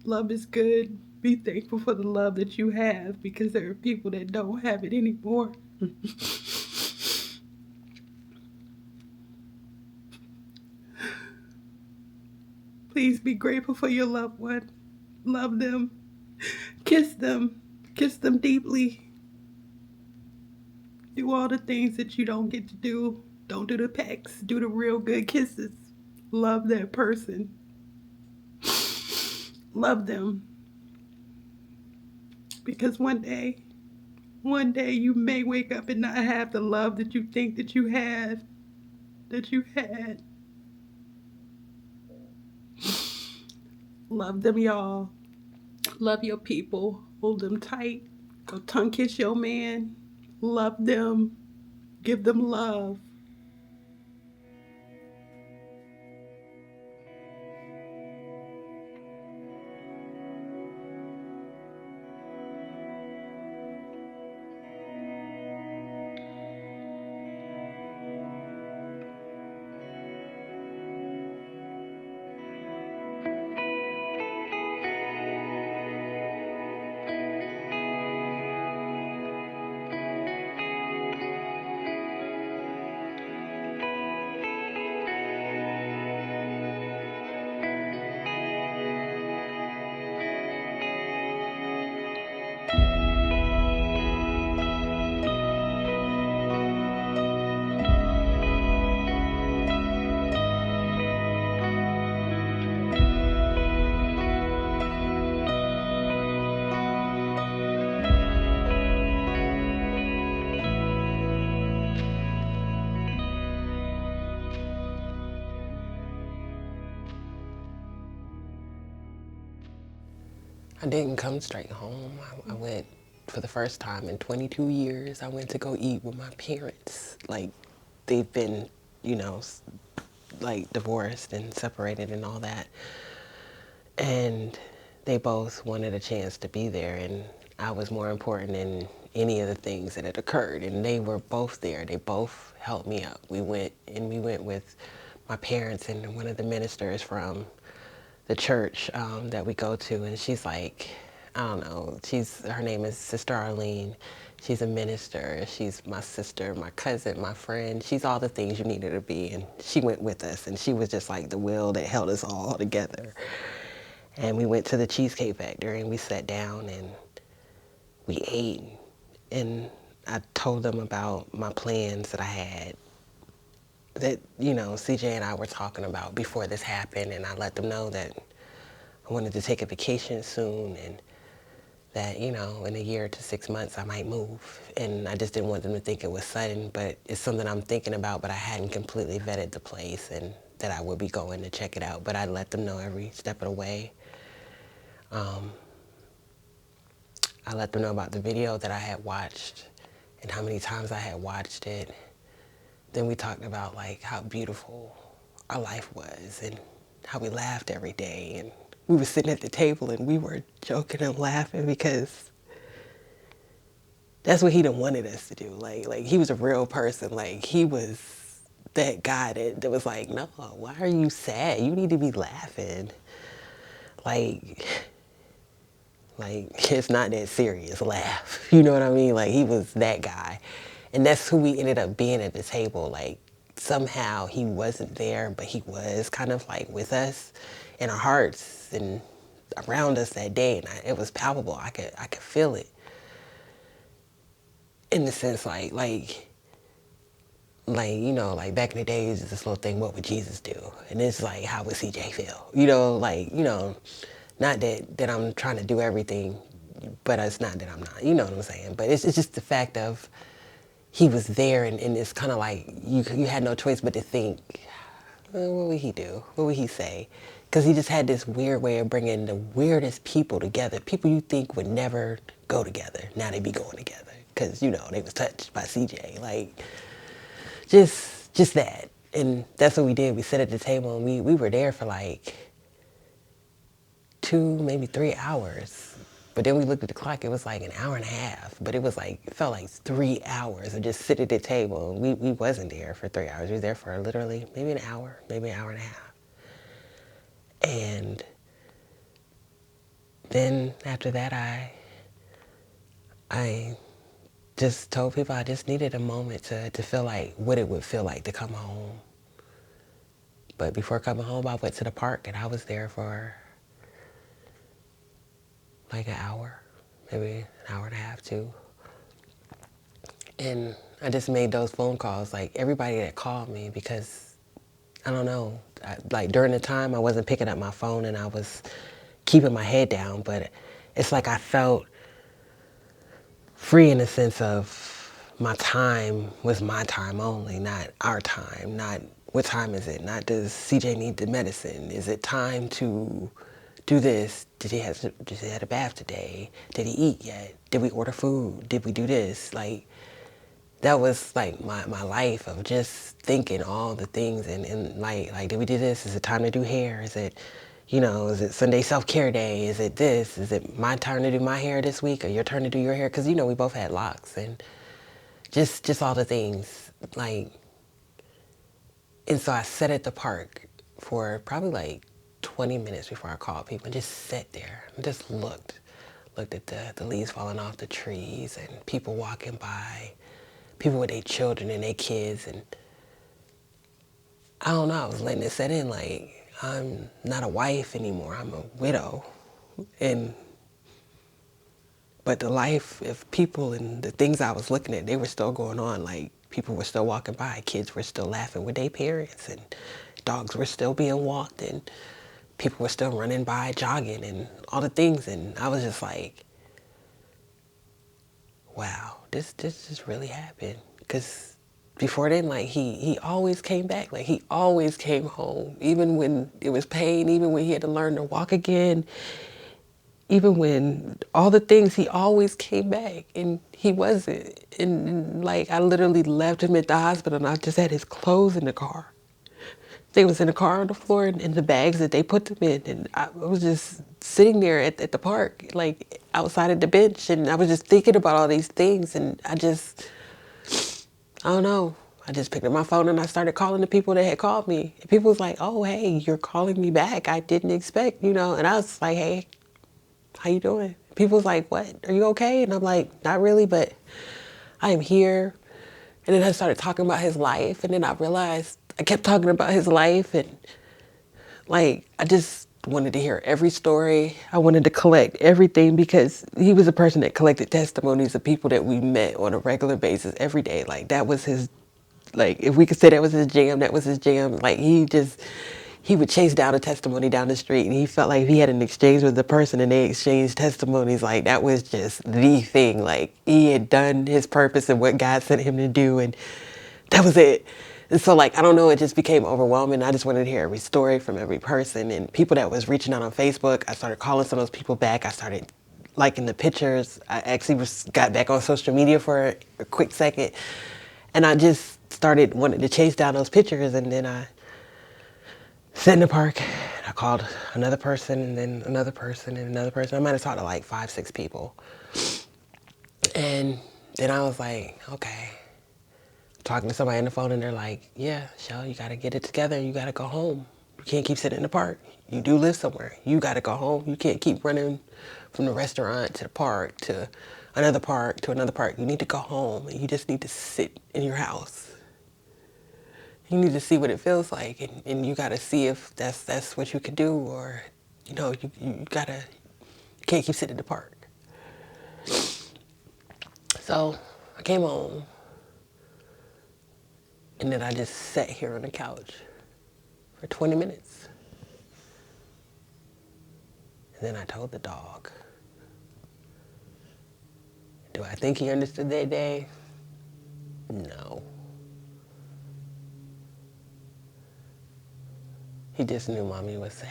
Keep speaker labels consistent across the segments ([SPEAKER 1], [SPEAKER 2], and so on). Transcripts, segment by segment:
[SPEAKER 1] Love is good. Be thankful for the love that you have because there are people that don't have it anymore. Please be grateful for your loved one. Love them. Kiss them. Kiss them deeply. Do all the things that you don't get to do. Don't do the pecks. Do the real good kisses. Love that person. Love them. Because one day you may wake up and not have the love that you think that you have, that you had. Love them, y'all. Love your people. Hold them tight. Go tongue kiss your man. Love them. Give them love.
[SPEAKER 2] I didn't come straight home. I went for the first time in 22 years. I went to go eat with my parents. Like, they've been, you know, like divorced and separated and all that. And they both wanted a chance to be there, and I was more important than any of the things that had occurred. And they were both there. They both helped me up. We went with my parents and one of the ministers from the church that we go to, and she's like, I don't know, her name is Sister Arlene. She's a minister. She's my sister, my cousin, my friend. She's all the things you need her to be, and she went with us, and she was just like the will that held us all together. And we went to the Cheesecake Factory, and we sat down and we ate, and I told them about my plans that I had that, you know, CJ and I were talking about before this happened, and I let them know that I wanted to take a vacation soon, and that, you know, in a year to 6 months I might move. And I just didn't want them to think it was sudden, but it's something I'm thinking about, but I hadn't completely vetted the place and that I would be going to check it out. But I let them know every step of the way. I let them know about the video that I had watched and how many times I had watched it. Then we talked about like how beautiful our life was and how we laughed every day, and we were sitting at the table and we were joking and laughing because that's what he done wanted us to do. Like he was a real person. Like he was that guy that was like, no, why are you sad? You need to be laughing. Like, like it's not that serious. Laugh. You know what I mean? Like he was that guy. And that's who we ended up being at the table. Like somehow he wasn't there, but he was kind of like with us in our hearts and around us that day. And it was palpable. I could feel it. In the sense like, you know, like back in the days, this little thing, what would Jesus do? And it's like, how would CJ feel? You know, like, you know, not that I'm trying to do everything, but it's not that I'm not, you know what I'm saying? But it's just the fact of he was there, and it's kind of like you had no choice but to think, what would he do? What would he say? Because he just had this weird way of bringing the weirdest people together. People you think would never go together. Now they be going together because, you know, they was touched by CJ. Like, just that. And that's what we did. We sat at the table, and we were there for like 2, maybe 3 hours. But then we looked at the clock, it was like an hour and a half. But it was like, it felt like 3 hours of just sitting at the table. We wasn't there for 3 hours. We were there for literally maybe an hour, maybe an hour and a half. And then after that, I just told people I just needed a moment to feel like what it would feel like to come home. But before coming home, I went to the park and I was there for like an hour, maybe an hour and a half too. And I just made those phone calls, like everybody that called me, because I don't know, like during the time I wasn't picking up my phone and I was keeping my head down, but it's like I felt free in the sense of my time was my time only, not our time, not what time is it, not does CJ need the medicine, is it time to do this, did he have a bath today, did he eat yet, did we order food, did we do this, like that was like my life of just thinking all the things and like did we do this, is it time to do hair, is it, is it Sunday self-care day, is it this, is it my turn to do my hair this week or your turn to do your hair, because we both had locks and just all the things like. And so I sat at the park for probably like 20 minutes before I called people and just sat there and just looked at the leaves falling off the trees and people walking by, people with their children and their kids. And I don't know, I was letting it set in, like, I'm not a wife anymore, I'm a widow. And but the life of people and the things I was looking at, they were still going on. Like people were still walking by, kids were still laughing with their parents, and dogs were still being walked, and people were still running by, jogging, and all the things. And I was just like, wow, this just really happened. Because before then, like he always came back. Like he always came home, even when it was pain, even when he had to learn to walk again, even when all the things, he always came back. And he wasn't. And like I literally left him at the hospital, and I just had his clothes in the car. They was in the car on the floor and in the bags that they put them in. And I was just sitting there at the park, like outside at the bench. And I was just thinking about all these things. And I don't know. I just picked up my phone and I started calling the people that had called me. And people was like, oh, hey, you're calling me back. I didn't expect, And I was like, hey, how you doing? People was like, what? Are you okay? And I'm like, not really, but I am here. And then I started talking about his life. And then I realized I kept talking about his life. And like, I just wanted to hear every story. I wanted to collect everything because he was a person that collected testimonies of people that we met on a regular basis every day. Like, that was his, like, if we could say that was his jam, that was his jam. Like, he would chase down a testimony down the street, and he felt like if he had an exchange with the person and they exchanged testimonies, like that was just the thing. Like he had done his purpose and what God sent him to do, and that was it. And so like, I don't know, it just became overwhelming. I just wanted to hear every story from every person, and people that was reaching out on Facebook. I started calling some of those people back. I started liking the pictures. I actually got back on social media for a quick second, and I just started wanting to chase down those pictures. And then I sat in the park. I called another person and then another person and another person. I might have talked to like 5, 6 people. And then I was like, okay. Talking to somebody on the phone and they're like, yeah, Shell, you got to get it together. You got to go home. You can't keep sitting in the park. You do live somewhere. You got to go home. You can't keep running from the restaurant to the park to another park to another park. You need to go home and you just need to sit in your house. You need to see what it feels like, and you got to see if that's what you can do, or you gotta, you can't keep sitting in the park. So I came home, and then I just sat here on the couch for 20 minutes, and then I told the dog. Do I think he understood that day? No. He just knew mommy was sad.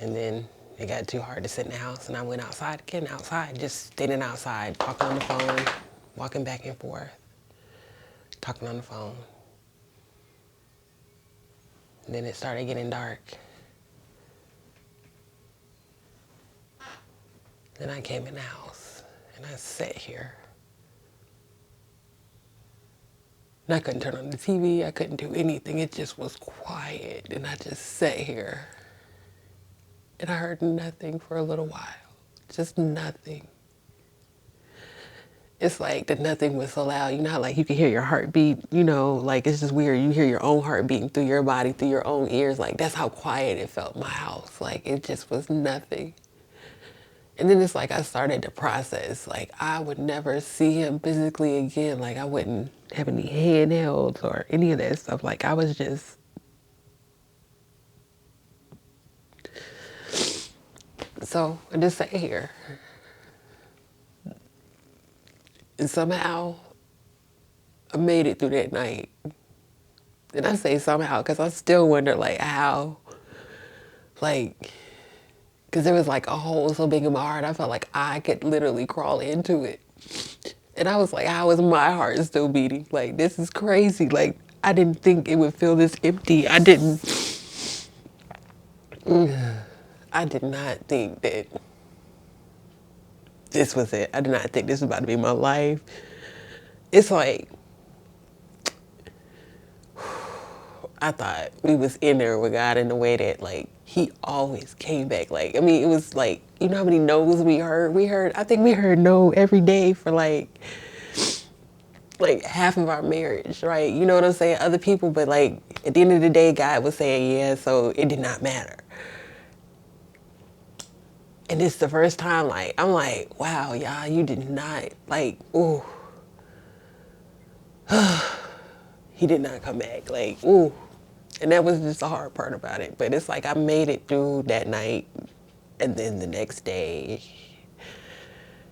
[SPEAKER 2] And then it got too hard to sit in the house, and I went outside again, just standing outside, talking on the phone, walking back and forth, talking on the phone. And then it started getting dark. Then I came in the house, and I sat here. And I couldn't turn on the TV, I couldn't do anything, it just was quiet, and I just sat here. And I heard nothing for a little while. Just nothing. It's like the nothing was so loud. You know how like you can hear your heartbeat, you know, like it's just weird. You hear your own heart beating through your body, through your own ears. Like that's how quiet it felt in my house. Like it just was nothing. And then it's like I started to process, like I would never see him physically again. Like I wouldn't have any handhelds or any of that stuff. Like I was just, so I just sat here. And somehow I made it through that night. And I say somehow because I still wonder like how, like, because there was like a hole so big in my heart. I felt like I could literally crawl into it. And I was like, how is my heart still beating? Like, this is crazy. Like, I didn't think it would feel this empty. I did not think that this was it. I did not think this was about to be my life. It's like, I thought we was in there with God in the way that like he always came back. Like, I mean, it was like, you know how many no's we heard? I think we heard no every day for like half of our marriage, right? You know what I'm saying? Other people, but like at the end of the day, God was saying yeah, so it did not matter. And it's the first time like I'm like, wow, y'all, you did not like, ooh, he did not come back. Like, ooh. And that was just the hard part about it. But it's like I made it through that night and then the next day.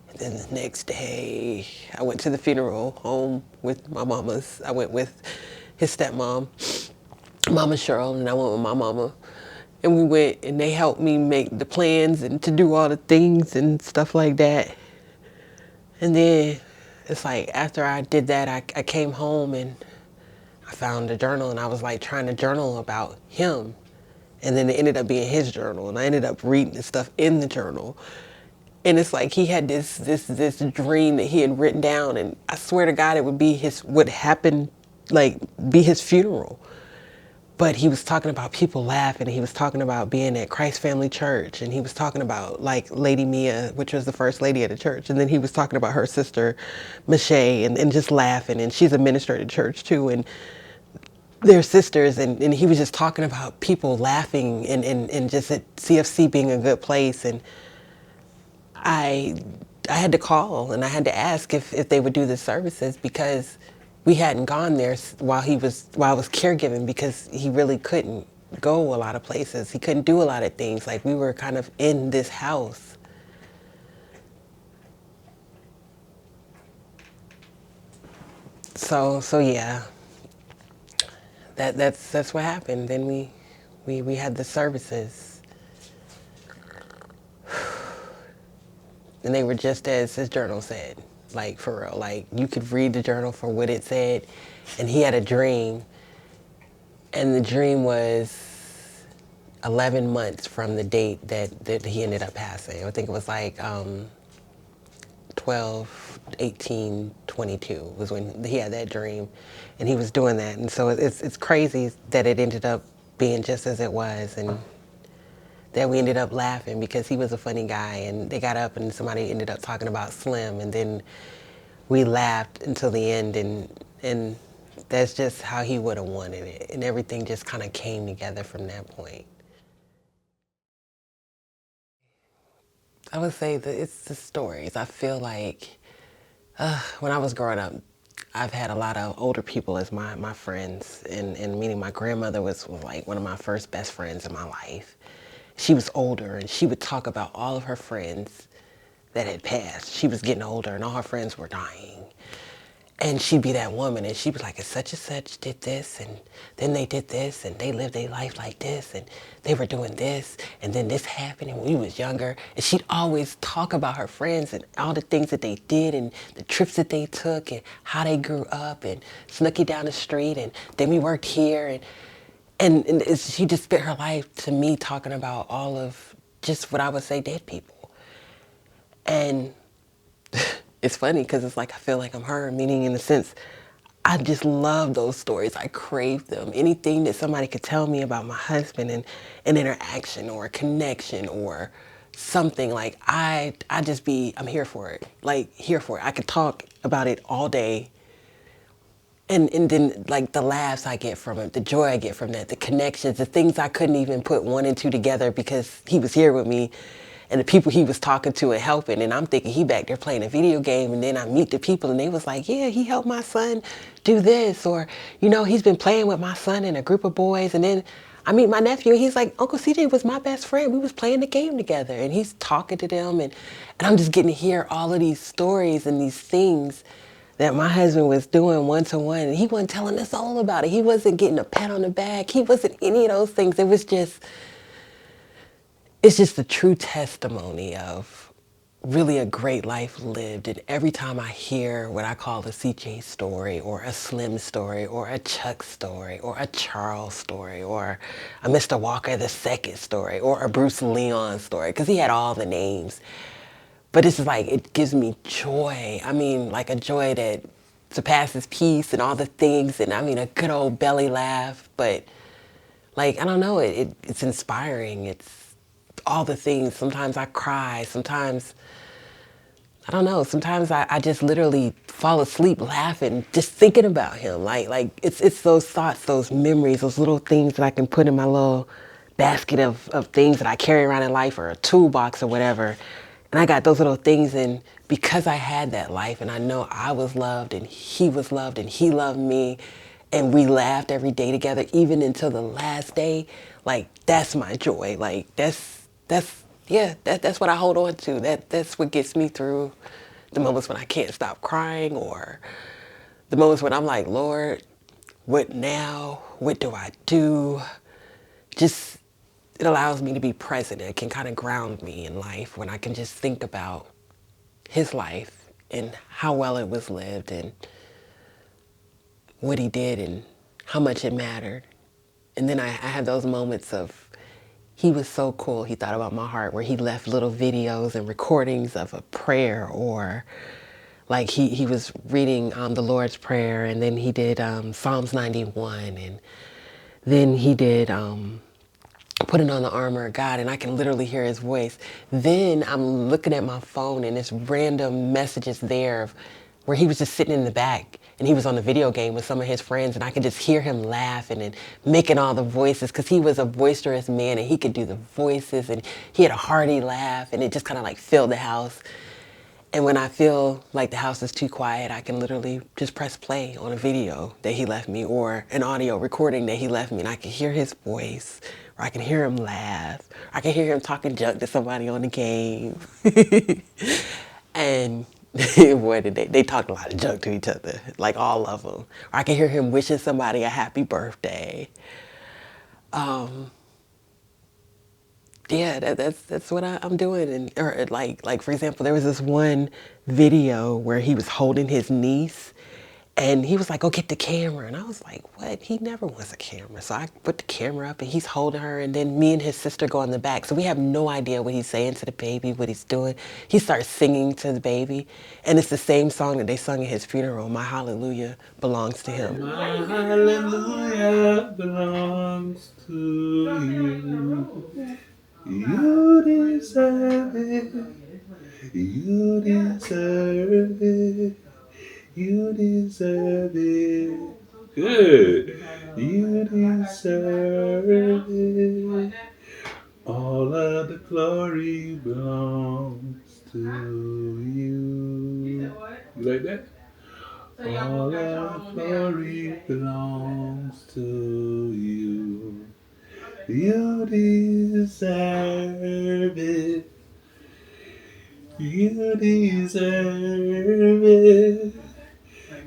[SPEAKER 2] And then the next day I went to the funeral home with my mamas. I went with his stepmom, Mama Cheryl, and I went with my mama. And we went and they helped me make the plans and to do all the things and stuff like that. And then it's like after I did that, I came home and I found a journal and I was like trying to journal about him. And then it ended up being his journal and I ended up reading the stuff in the journal. And it's like he had this dream that he had written down and I swear to God it would be what happened, like be his funeral. But he was talking about people laughing. He was talking about being at Christ Family Church. And he was talking about like Lady Mia, which was the first lady of the church. And then he was talking about her sister, Michelle, and just laughing. And she's a minister at the church too. And they're sisters. And he was just talking about people laughing and just at CFC being a good place. And I had to call and I had to ask if they would do the services because we hadn't gone there while I was caregiving because he really couldn't go a lot of places. He couldn't do a lot of things. Like we were kind of in this house. So yeah, that's what happened. Then we had the services. And they were just as his journal said, like for real. Like you could read the journal for what it said. And he had a dream. And the dream was 11 months from the date that he ended up passing. I think it was like 12, 18, 22 was when he had that dream. And he was doing that. And so it's crazy that it ended up being just as it was. And that we ended up laughing because he was a funny guy and they got up and somebody ended up talking about Slim and then we laughed until the end and that's just how he would have wanted it and everything just kind of came together from that point. I would say that it's the stories. I feel like when I was growing up, I've had a lot of older people as my friends and meaning my grandmother was like one of my first best friends in my life. She was older and she would talk about all of her friends that had passed. She was getting older and all her friends were dying. And she'd be that woman and she'd be like, such and such did this and then they did this and they lived their life like this and they were doing this and then this happened and when we was younger. And she'd always talk about her friends and all the things that they did and the trips that they took and how they grew up and Snooky down the street and then we worked here and she just spent her life to me talking about all of just what I would say dead people. And it's funny because it's like I feel like I'm her, meaning in the sense I just love those stories. I crave them. Anything that somebody could tell me about my husband and an interaction or a connection or something, like I just be, I'm here for it. Like here for it. I could talk about it all day. And then like the laughs I get from it, the joy I get from that, the connections, the things I couldn't even put one and two together because he was here with me and the people he was talking to and helping. And I'm thinking he back there playing a video game. And then I meet the people and they was like, yeah, he helped my son do this. Or, you know, he's been playing with my son and a group of boys. And then I meet my nephew and he's like, Uncle CJ was my best friend. We was playing the game together and he's talking to them. And I'm just getting to hear all of these stories and these things that my husband was doing one to one, and he wasn't telling us all about it. He wasn't getting a pat on the back. He wasn't any of those things. It's just a true testimony of really a great life lived. And every time I hear what I call a CJ story or a Slim story or a Chuck story or a Charles story or a Mr. Walker the Second story or a Bruce Leon story, because he had all the names. But it's like, it gives me joy. I mean, like a joy that surpasses peace and all the things. And I mean, a good old belly laugh. But like, I don't know, it's inspiring. It's all the things. Sometimes I cry. Sometimes, I don't know, sometimes I just literally fall asleep laughing, just thinking about him. Like it's those thoughts, those memories, those little things that I can put in my little basket of things that I carry around in life or a toolbox or whatever. And I got those little things, and because I had that life and I know I was loved and he was loved and he loved me and we laughed every day together, even until the last day, like that's my joy. Like that's what I hold on to. That's what gets me through the moments when I can't stop crying or the moments when I'm like, Lord, what now? What do I do? Just, it allows me to be present. It can kind of ground me in life when I can just think about his life and how well it was lived and what he did and how much it mattered. And then I have those moments of, he was so cool. He thought about my heart, where he left little videos and recordings of a prayer, or like he was reading the Lord's Prayer, and then he did Psalms 91, and then he did putting on the armor of God, and I can literally hear his voice. Then I'm looking at my phone and it's random messages there of where he was just sitting in the back and he was on the video game with some of his friends, and I could just hear him laughing and making all the voices, because he was a boisterous man and he could do the voices, and he had a hearty laugh and it just kind of like filled the house. And when I feel like the house is too quiet, I can literally just press play on a video that he left me or an audio recording that he left me, and I can hear his voice, or I can hear him laugh, or I can hear him talking junk to somebody on the game. And boy, did they talked a lot of junk to each other, like all of them. Or I can hear him wishing somebody a happy birthday. Yeah, that's what I'm doing. And or like for example, there was this one video where he was holding his niece, and he was like, "Go get the camera," and I was like, "What? He never wants a camera." So I put the camera up, and he's holding her, and then me and his sister go in the back. So we have no idea what he's saying to the baby, what he's doing. He starts singing to the baby, and it's the same song that they sung at his funeral. My hallelujah belongs to him.
[SPEAKER 3] My hallelujah belongs to you. You deserve it. You deserve it. You deserve it. Good. You deserve it. All of the glory belongs to you. You like that? All our glory belongs to you. You deserve it. You deserve it.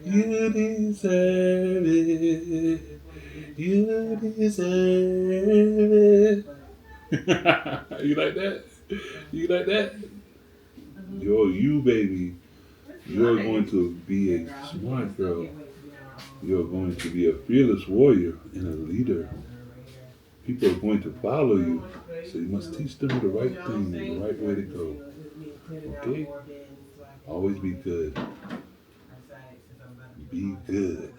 [SPEAKER 3] You deserve it. You deserve it. You like that? You like that? You're you, baby. You're going to be a smart girl. You're going to be a fearless warrior and a leader. People are going to follow you. So you must teach them the right thing, the right way to go. Okay? Always be good. Be good.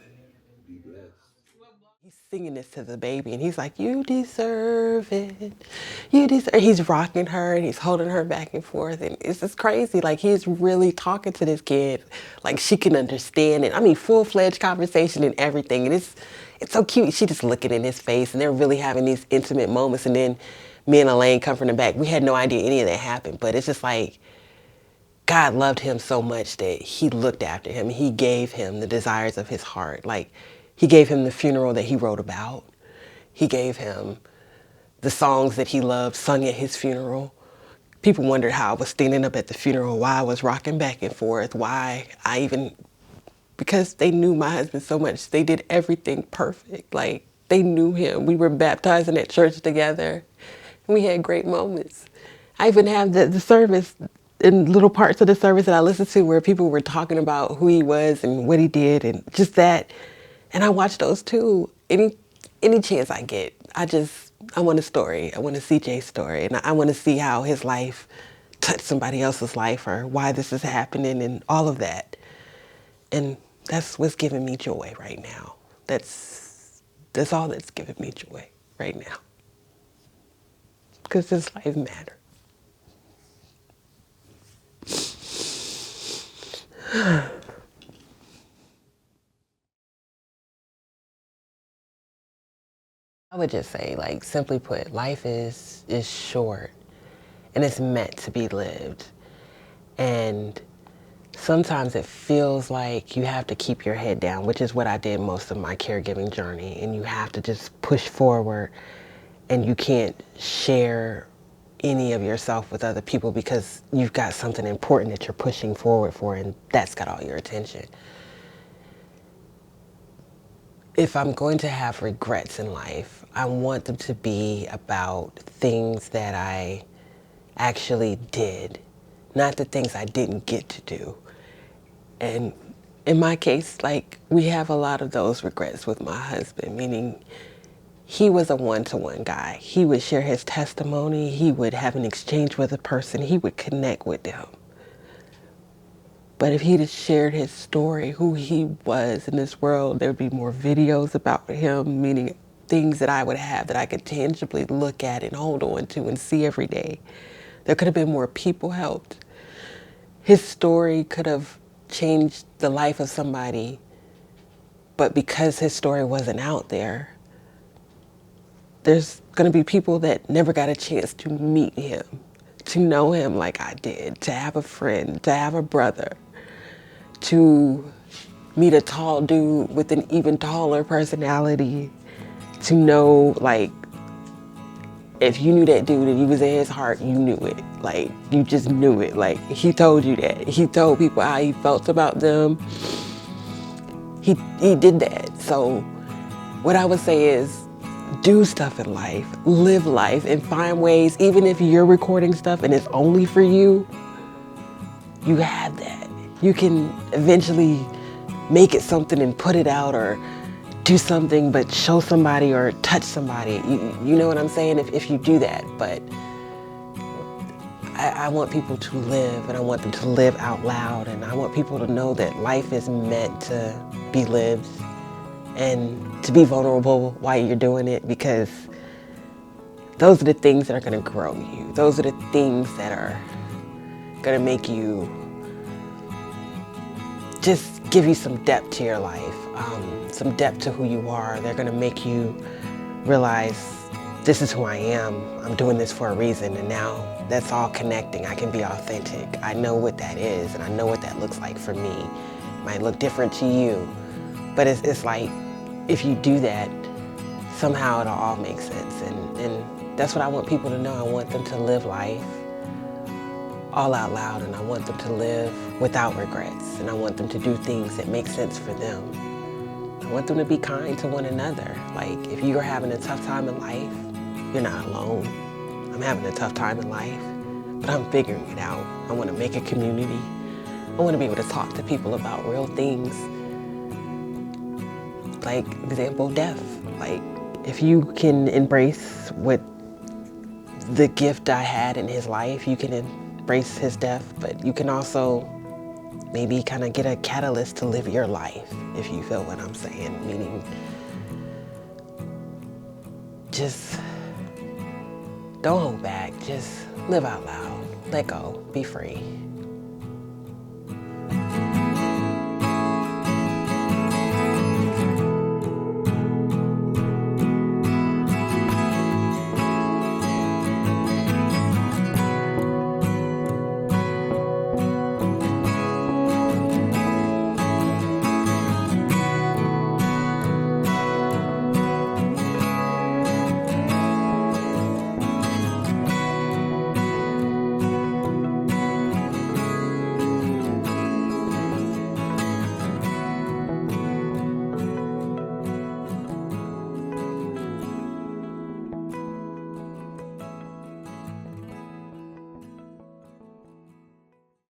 [SPEAKER 2] singing this to the baby, and he's like, you deserve it. You deserve it. He's rocking her and he's holding her back and forth, and it's just crazy. Like, he's really talking to this kid like she can understand it. I mean, full-fledged conversation and everything, and it's so cute. She just looking in his face, and they're really having these intimate moments, and then me and Elaine come from the back. We had no idea any of that happened, but it's just like God loved him so much that he looked after him. He gave him the desires of his heart. Like, he gave him the funeral that he wrote about. He gave him the songs that he loved sung at his funeral. People wondered how I was standing up at the funeral, why I was rocking back and forth, because they knew my husband so much. They did everything perfect. Like, they knew him. We were baptized in that church together. And we had great moments. I even have the service, in little parts of the service that I listened to, where people were talking about who he was and what he did and just that. And I watch those too. Any chance I get, I want a story. I want to see Jay's story, and I want to see how his life touched somebody else's life, or why this is happening, and all of that. And that's what's giving me joy right now. That's all that's giving me joy right now. Because this life matters. I would just say, like, simply put, life is short, and it's meant to be lived. And sometimes it feels like you have to keep your head down, which is what I did most of my caregiving journey. And you have to just push forward, and you can't share any of yourself with other people because you've got something important that you're pushing forward for, and that's got all your attention. If I'm going to have regrets in life, I want them to be about things that I actually did, not the things I didn't get to do. And in my case, like, we have a lot of those regrets with my husband, meaning he was a one-to-one guy. He would share his testimony. He would have an exchange with a person. He would connect with them. But if he'd have shared his story, who he was in this world, there would be more videos about him, meaning things that I would have that I could tangibly look at and hold on to and see every day. There could have been more people helped. His story could have changed the life of somebody, but because his story wasn't out there, there's going to be people that never got a chance to meet him, to know him like I did, to have a friend, to have a brother, to meet a tall dude with an even taller personality, to know, like, if you knew that dude and you was in his heart, you knew it. Like, you just knew it. Like, he told you that. He told people how he felt about them. He did that. So what I would say is, do stuff in life, live life, and find ways, even if you're recording stuff and it's only for you, you have that. You can eventually make it something and put it out, or do something but show somebody or touch somebody. You know what I'm saying? If you do that. But I want people to live, and I want them to live out loud, and I want people to know that life is meant to be lived and to be vulnerable while you're doing it, because those are the things that are going to grow you. Those are the things that are going to make you, just give you some depth to your life, some depth to who you are. They're going to make you realize, this is who I am. I'm doing this for a reason, and now that's all connecting. I can be authentic. I know what that is, and I know what that looks like for me. It might look different to you, but it's like, if you do that, somehow it'll all make sense. And that's what I want people to know. I want them to live life all out loud, and I want them to live without regrets, and I want them to do things that make sense for them. I want them to be kind to one another. Like, if you're having a tough time in life, you're not alone. I'm having a tough time in life, but I'm figuring it out. I want to make a community. I want to be able to talk to people about real things. Like, example, death. Like, if you can embrace what the gift I had in his life, you can embrace his death, but you can also maybe kind of get a catalyst to live your life, if you feel what I'm saying. Meaning, just don't hold back. Just live out loud. Let go. Be free.